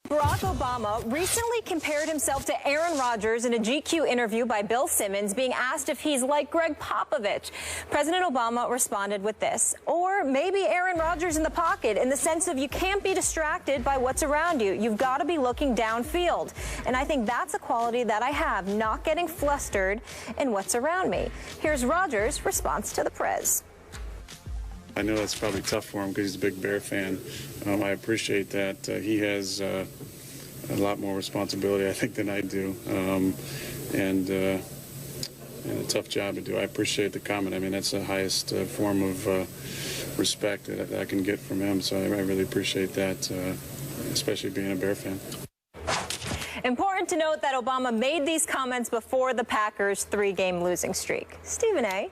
Barack Obama recently compared himself to Aaron Rodgers in a GQ interview by Bill Simmons, being asked if he's like Greg Popovich. President Obama responded with this: or maybe Aaron Rodgers in the pocket, in the sense of you can't be distracted by what's around you. You've got to be looking downfield. And I think that's a quality that I have, not getting flustered in what's around me. Here's Rodgers' response to the Prez. I know that's probably tough for him because he's a big Bear fan. I appreciate that. He has a lot more responsibility, I think, than I do, and a tough job to do. I appreciate the comment. I mean, that's the highest form of respect that I can get from him, so I really appreciate that, especially being a Bear fan. Important to note that Obama made these comments before the Packers' 3-game losing streak. Stephen A.,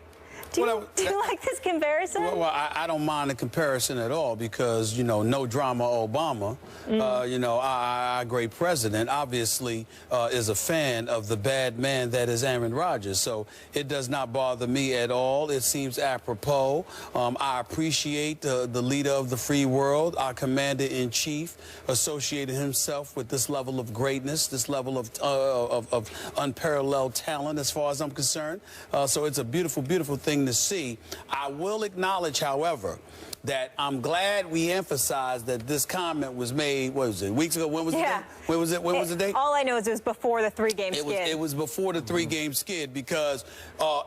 do you like this comparison? Well, I don't mind the comparison at all because, you know, no drama Obama. You know, our great president obviously is a fan of the bad man that is Aaron Rodgers. So it does not bother me at all. It seems apropos. I appreciate the leader of the free world, our commander-in-chief, associated himself with this level of greatness, this level of unparalleled talent as far as I'm concerned. So it's a beautiful, beautiful thing to see. I will acknowledge, however, that I'm glad we emphasized that this comment was made, what was it, weeks ago? When was it? When was it? When was the date? All I know is it was before the 3-game skid. It was before the 3-game skid because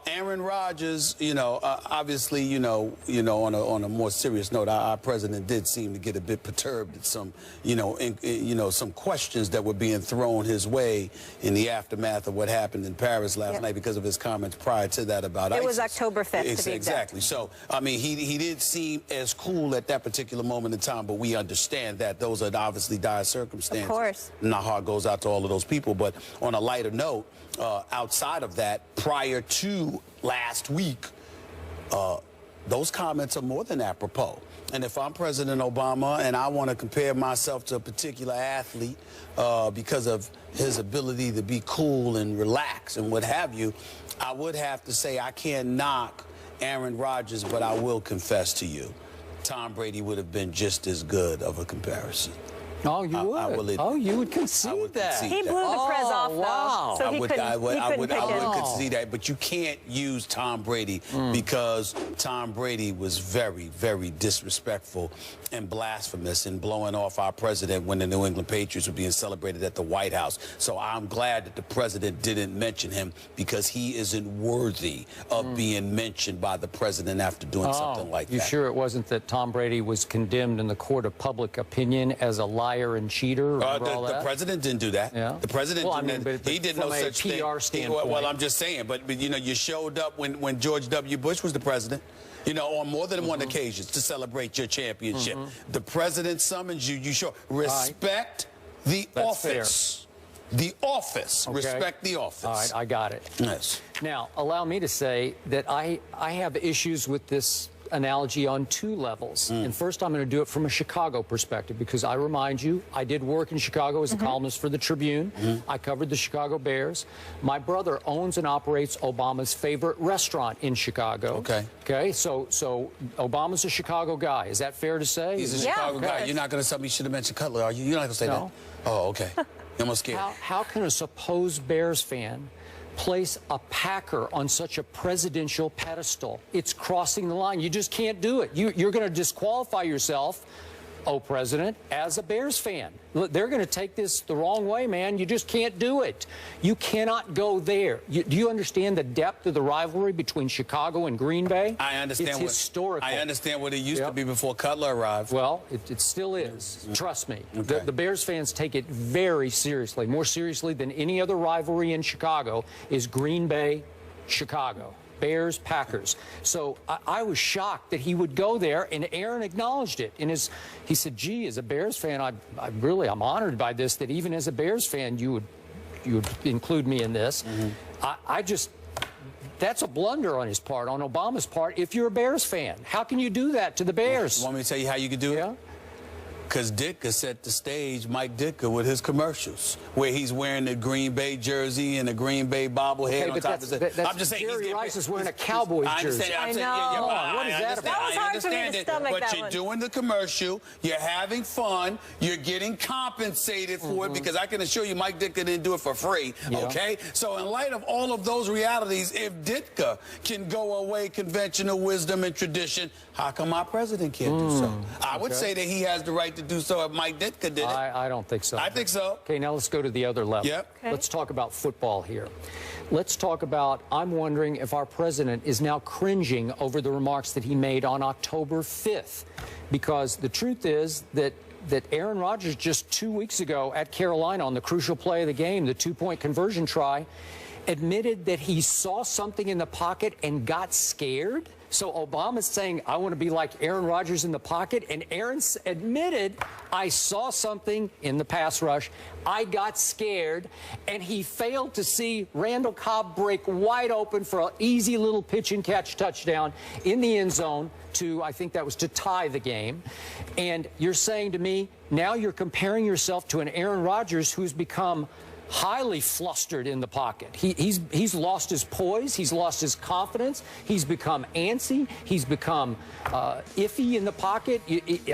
Aaron Rodgers, you know, obviously, you know, on a more serious note, our president did seem to get a bit perturbed at some, some questions that were being thrown his way in the aftermath of what happened in Paris last night because of his comments prior to that about ISIS. It was October 5th, to be exact. Exactly. So, I mean, he did seem as cool at that particular moment in time, but we understand that those are obviously dire circumstances. Of course. And our heart goes out to all of those people. But on a lighter note, outside of that, prior to last week, those comments are more than apropos. And if I'm President Obama and I want to compare myself to a particular athlete because of his ability to be cool and relax and what have you, I would have to say I can't knock Aaron Rodgers, but I will confess to you, Tom Brady would have been just as good of a comparison. Oh, you would? You would concede that. He blew the Prez off, though. Wow. So he couldn't pick him. concede that, but you can't use Tom Brady because Tom Brady was very, very disrespectful and blasphemous in blowing off our president when the New England Patriots were being celebrated at the White House. So I'm glad that the president didn't mention him because he isn't worthy of being mentioned by the president after doing something like that. You sure it wasn't that Tom Brady was condemned in the court of public opinion as a liar and cheater? The president didn't do that. Yeah. The president he did no such thing. From a PR standpoint. Well, I'm just saying, but you know, you showed up when George W. Bush was the president, you know, on more than one occasion to celebrate your championship. The president summons you. You show respect the office. Fair. The office. Okay. Respect the office. All right, I got it. Yes. Now, allow me to say that I have issues with this analogy on 2 levels. And first, I'm going to do it from a Chicago perspective because I remind you, I did work in Chicago as a columnist for the Tribune. I covered the Chicago Bears. My brother owns and operates Obama's favorite restaurant in Chicago. Okay, so Obama's a Chicago guy. Is that fair to say? He's a Chicago guy. You're not going to tell me you should have mentioned Cutler, are you? You're not going to say that? Oh, okay. I'm scared. How can a supposed Bears fan place a Packer on such a presidential pedestal? It's crossing the line. You just can't do it. You're going to disqualify yourself, oh, President, as a Bears fan. They're going to take this the wrong way, man. You just can't do it. You cannot go there. Do you understand the depth of the rivalry between Chicago and Green Bay? I understand. It's historical. I understand what it used to be before Cutler arrived. Well, it still is. Trust me. The Bears fans take it very seriously, more seriously than any other rivalry in Chicago is Green Bay, Chicago. Bears, Packers. So I was shocked that he would go there, and Aaron acknowledged it. He said, gee, as a Bears fan, I'm honored by this, that even as a Bears fan, you would include me in this. That's a blunder on his part, on Obama's part, if you're a Bears fan. How can you do that to the Bears? You want me to tell you how you could do it? Because Ditka set the stage, Mike Ditka, with his commercials, where he's wearing the Green Bay jersey and the Green Bay bobblehead on top of his head. I'm just saying, Jerry Rice is wearing a Cowboys jersey. I know. What is that about? That was hard for me to stomach but that you're one. doing the commercial, you're having fun, you're getting compensated for it, because I can assure you Mike Ditka didn't do it for free, okay? So in light of all of those realities, if Ditka can go away conventional wisdom and tradition, how come our president can't do so? I would say that he has the right to do so if Mike Ditka did it. I don't think so. I think so. Okay, now let's go to the other level. Yep. Okay. Let's talk about football here. Let's talk about, I'm wondering if our president is now cringing over the remarks that he made on October 5th. Because the truth is that Aaron Rodgers just 2 weeks ago at Carolina on the crucial play of the game, the two-point conversion try, admitted that he saw something in the pocket and got scared. So Obama's saying, I want to be like Aaron Rodgers in the pocket. And Aaron admitted, I saw something in the pass rush. I got scared. And he failed to see Randall Cobb break wide open for an easy little pitch and catch touchdown in the end zone to, I think that was to tie the game. And you're saying to me, now you're comparing yourself to an Aaron Rodgers who's become highly flustered in the pocket. He's lost his poise. He's lost his confidence. He's become antsy. He's become iffy in the pocket.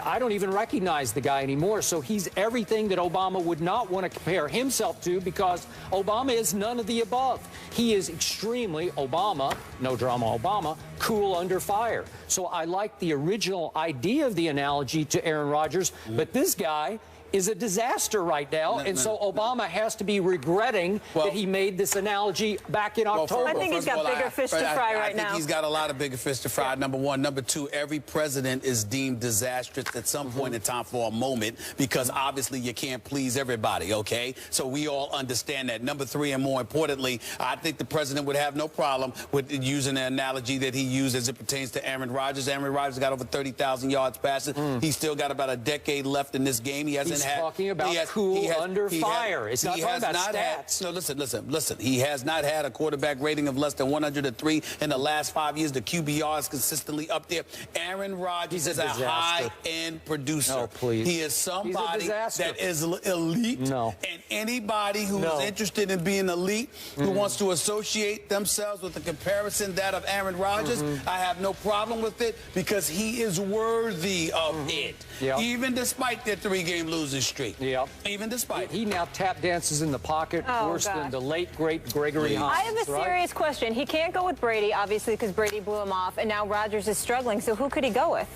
I don't even recognize the guy anymore. So he's everything that Obama would not want to compare himself to, because Obama is none of the above. He is extremely Obama, no drama Obama, cool under fire. So I like the original idea of the analogy to Aaron Rodgers, but this guy is a disaster right now, and so Obama has to be regretting that he made this analogy back in October. I think he's got bigger fish to fry right now. I think he's got a lot of bigger fish to fry, number one. Number two, every president is deemed disastrous at some point in time for a moment, because obviously you can't please everybody, okay? So we all understand that. Number three, and more importantly, I think the president would have no problem with using the analogy that he used as it pertains to Aaron Rodgers. Aaron Rodgers got over 30,000 yards passing. He's still got about a decade left in this game. He hasn't talking about cool under fire. It's not talking about stats. No, listen. He has not had a quarterback rating of less than 103 in the last 5 years. The QBR is consistently up there. Aaron Rodgers is a high-end producer. No, please. He is somebody that is elite. No. And anybody who is interested in being elite, who wants to associate themselves with the comparison that of Aaron Rodgers, I have no problem with it, because he is worthy of it. Even despite their 3-game losing streak. Even despite. He now tap dances in the pocket worse than the late, great Gregory Hines. I have a serious question. He can't go with Brady, obviously, because Brady blew him off, and now Rodgers is struggling. So who could he go with?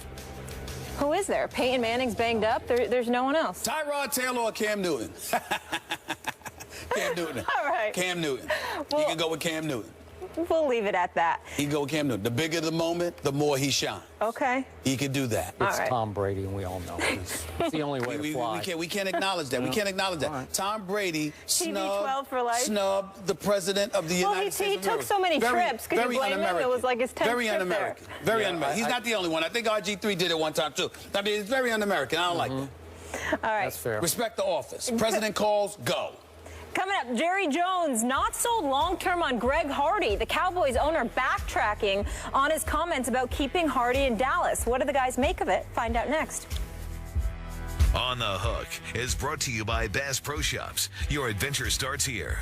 Who is there? Peyton Manning's banged up. There's no one else. Tyrod Taylor or Cam Newton? Cam Newton. All right. Cam Newton. Well, you can go with Cam Newton. We'll leave it at that. He can go with Cam Newton. The bigger the moment, the more he shines. Okay. He can do that. It's Tom Brady, and we all know it. It's the only way to fly. We can't acknowledge that. We can't acknowledge that. Tom Brady TV12 for life. snubbed the president of the United States. He took so many trips. Could you blame him? It was like his 10th very trip un-American. there. Very un-American. He's not the only one. I think RG3 did it one time, too. I mean, it's very un-American. I don't like that. All right. That's fair. Respect the office. President calls, go. Coming up, Jerry Jones not sold long-term on Greg Hardy. The Cowboys owner backtracking on his comments about keeping Hardy in Dallas. What do the guys make of it? Find out next. On the Hook is brought to you by Bass Pro Shops. Your adventure starts here.